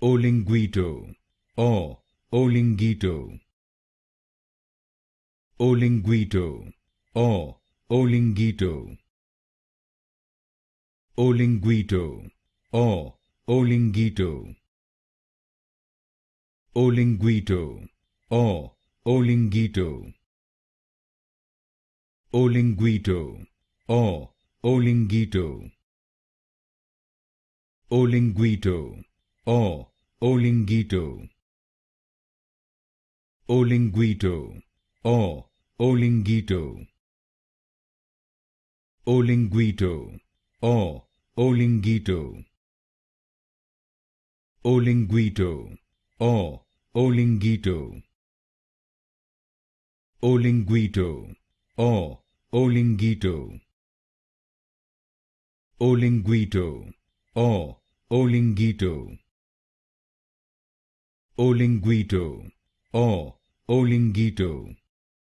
Olinguito or Olinguito. Olinguito or Olinguito. Olinguito or Olinguito. Olinguito or Olinguito. Olinguito or Olinguito. Olinguito or Olinguito. Olinguito or Olinguito. Olinguito or Olinguito. Olinguito or Olinguito. Olinguito or Olinguito. Olinguito or Olinguito. Olinguito or Olinguito.